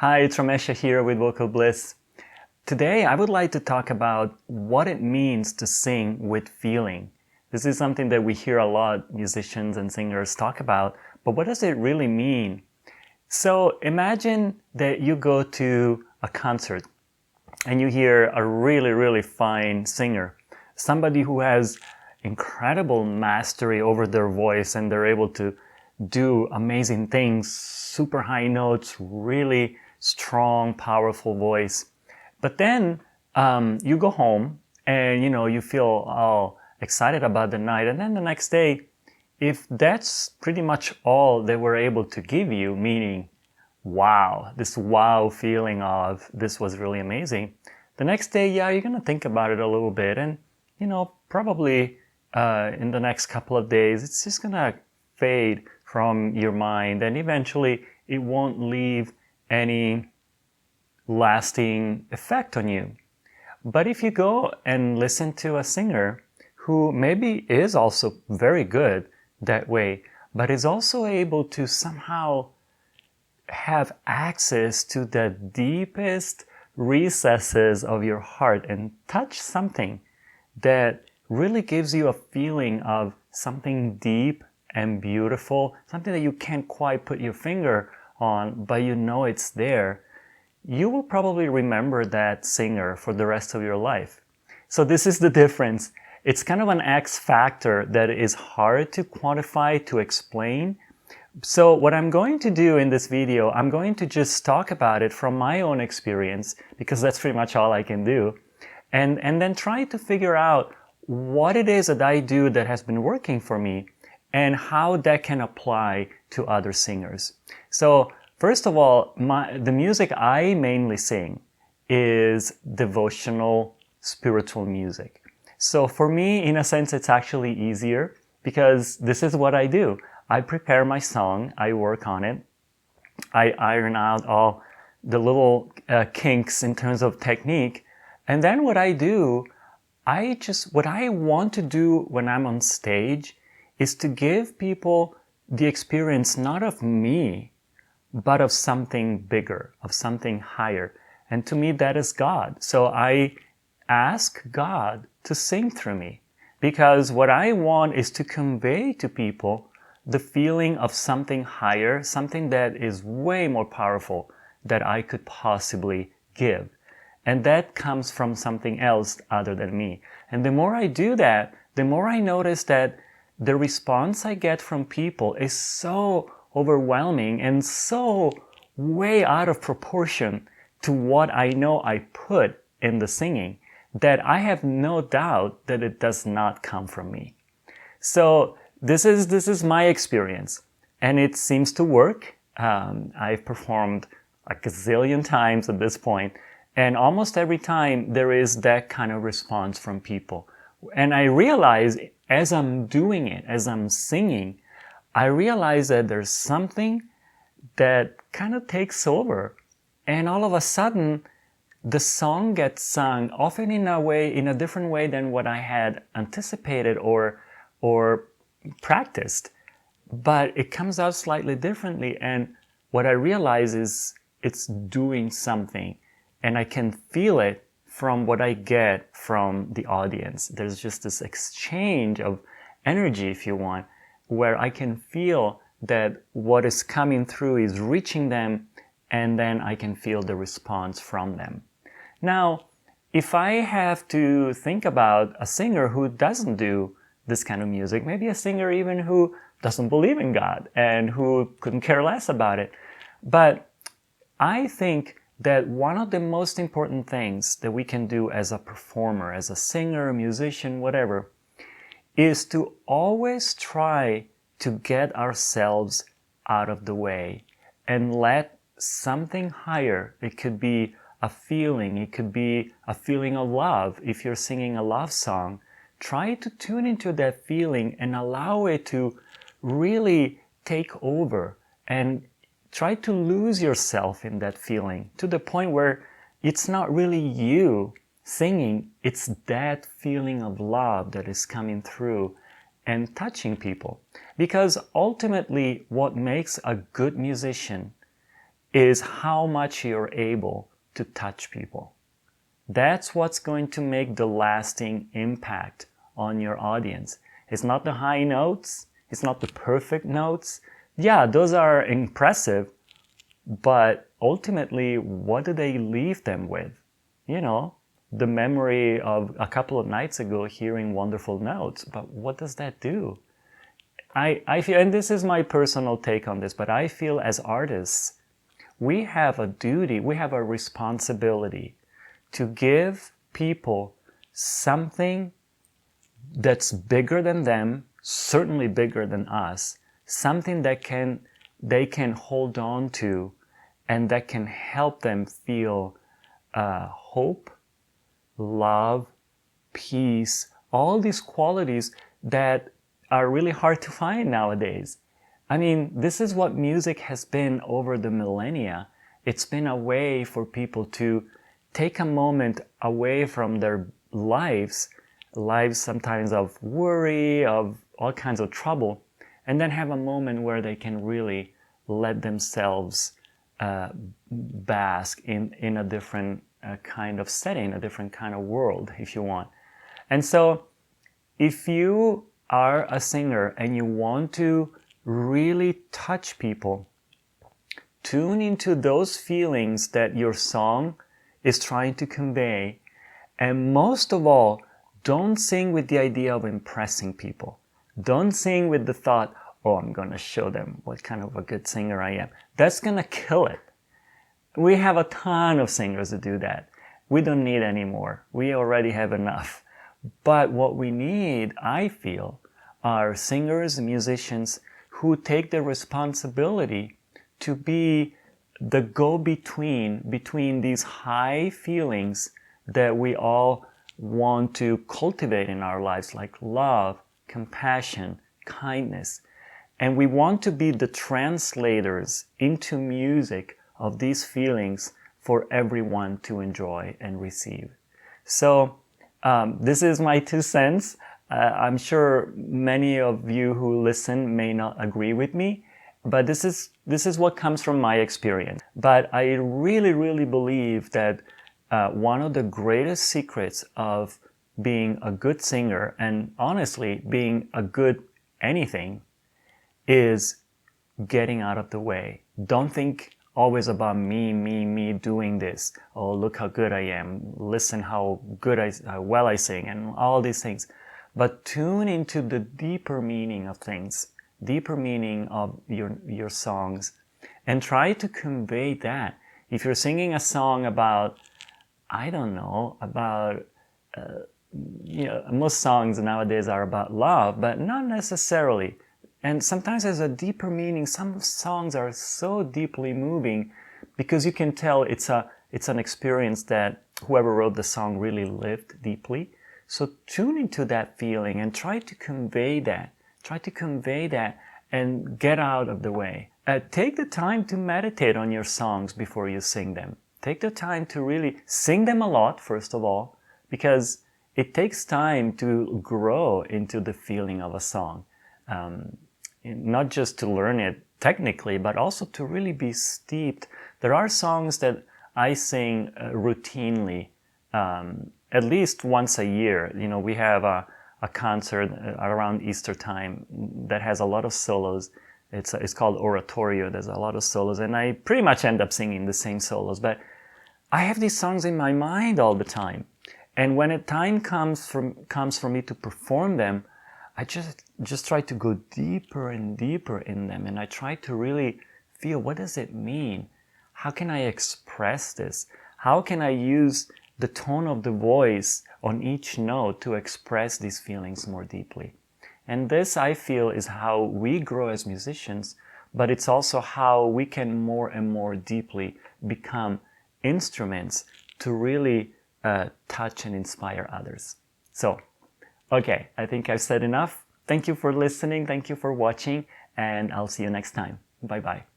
Hi, it's Ramesha here with Vocal Bliss. Today I would like to talk about what it means to sing with feeling. This is something that we hear a lot musicians and singers talk about, but what does it really mean? So imagine that you go to a concert and you hear a really fine singer, somebody who has incredible mastery over their voice and they're able to do amazing things, super high notes, really strong, powerful voice. But then you go home and you feel all excited about the night, and then the next day, if that's pretty much all they were able to give you, meaning wow, this wow feeling of this was really amazing, the next day, yeah, you're gonna think about it a little bit, and probably in the next couple of days, it's just gonna fade from your mind, and eventually it won't leave any lasting effect on you. But if you go and listen to a singer who maybe is also very good that way, but is also able to somehow have access to the deepest recesses of your heart and touch something that really gives you a feeling of something deep and beautiful, something that you can't quite put your finger on, but you know it's there, you will probably remember that singer for the rest of your life. So this is the difference. It's kind of an X factor that is hard to quantify, to explain. So what I'm going to do in this video, I'm going to just talk about it from my own experience, because that's pretty much all I can do, and then try to figure out what it is that I do that has been working for me and how that can apply to other singers. So first of all, the music I mainly sing is devotional, spiritual music. So for me, in a sense, it's actually easier because this is what I do. I prepare my song, I work on it, I iron out all the little kinks in terms of technique, and then what I do, what I want to do when I'm on stage is to give people the experience not of me, but of something bigger, of something higher. And to me, that is God. So I ask God to sing through me, because what I want is to convey to people the feeling of something higher, something that is way more powerful that I could possibly give. And that comes from something else other than me. And the more I do that, the more I notice that the response I get from people is so overwhelming and so way out of proportion to what I know I put in the singing that I have no doubt that it does not come from me. So this is my experience, and it seems to work. I've performed a gazillion times at this point, and almost every time there is that kind of response from people. And I realize as I'm doing it, as I'm singing, I realize that there's something that kind of takes over, and all of a sudden the song gets sung, often in a different way than what I had anticipated or practiced, but it comes out slightly differently. And what I realize is it's doing something, and I can feel it from what I get from the audience. There's just this exchange of energy, if you want, where I can feel that what is coming through is reaching them, and then I can feel the response from them. Now, if I have to think about a singer who doesn't do this kind of music, maybe a singer even who doesn't believe in God and who couldn't care less about it, but I think that one of the most important things that we can do as a performer, as a singer, musician, whatever, is to always try to get ourselves out of the way and let something higher, it could be a feeling, it could be a feeling of love. If you're singing a love song, try to tune into that feeling and allow it to really take over, and try to lose yourself in that feeling to the point where it's not really you singing, it's that feeling of love that is coming through and touching people. Because ultimately, what makes a good musician is how much you're able to touch people. That's what's going to make the lasting impact on your audience. It's not the high notes, it's not the perfect notes. Yeah, those are impressive, but ultimately, what do they leave them with? You know, the memory of a couple of nights ago hearing wonderful notes, but what does that do? I feel, and this is my personal take on this, but I feel as artists, we have a duty, we have a responsibility to give people something that's bigger than them, certainly bigger than us, something that they can hold on to and that can help them feel hope, love, peace, all these qualities that are really hard to find nowadays. I mean, this is what music has been over the millennia. It's been a way for people to take a moment away from their lives sometimes of worry, of all kinds of trouble, and then have a moment where they can really let themselves bask in a different kind of setting, a different kind of world, if you want. And so if you are a singer and you want to really touch people, tune into those feelings that your song is trying to convey. And most of all, don't sing with the idea of impressing people. Don't sing with the thought, oh, I'm going to show them what kind of a good singer I am. That's going to kill it. We have a ton of singers that do that. We don't need any more. We already have enough. But what we need, I feel, are singers and musicians who take the responsibility to be the go-between between these high feelings that we all want to cultivate in our lives, like love, compassion, kindness. And we want to be the translators into music of these feelings for everyone to enjoy and receive. So this is my 2 cents. I'm sure many of you who listen may not agree with me, but this is what comes from my experience. But I really believe that one of the greatest secrets of being a good singer, and honestly being a good anything, is getting out of the way. Don't think always about me doing this. Oh, look how good I am. Listen how well I sing, and all these things. But tune into the deeper meaning of things, deeper meaning of your songs, and try to convey that. If you're singing a song about, I don't know, about, most songs nowadays are about love, but not necessarily. And sometimes there's a deeper meaning. Some songs are so deeply moving because you can tell it's an experience that whoever wrote the song really lived deeply. So tune into that feeling and try to convey that. Try to convey that and get out of the way. Take the time to meditate on your songs before you sing them. Take the time to really sing them a lot, first of all, because it takes time to grow into the feeling of a song. Not just to learn it technically, but also to really be steeped. There are songs that I sing routinely, at least once a year. You know, we have a concert around Easter time that has a lot of solos. It's called Oratorio. There's a lot of solos, and I pretty much end up singing the same solos. But I have these songs in my mind all the time, and when a time comes for me to perform them, I just try to go deeper and deeper in them, and I try to really feel, what does it mean? How can I express this? How can I use the tone of the voice on each note to express these feelings more deeply? And this, I feel, is how we grow as musicians, but it's also how we can more and more deeply become instruments to really touch and inspire others. So, okay, I think I've said enough. Thank you for listening. Thank you for watching, and I'll see you next time. Bye-bye.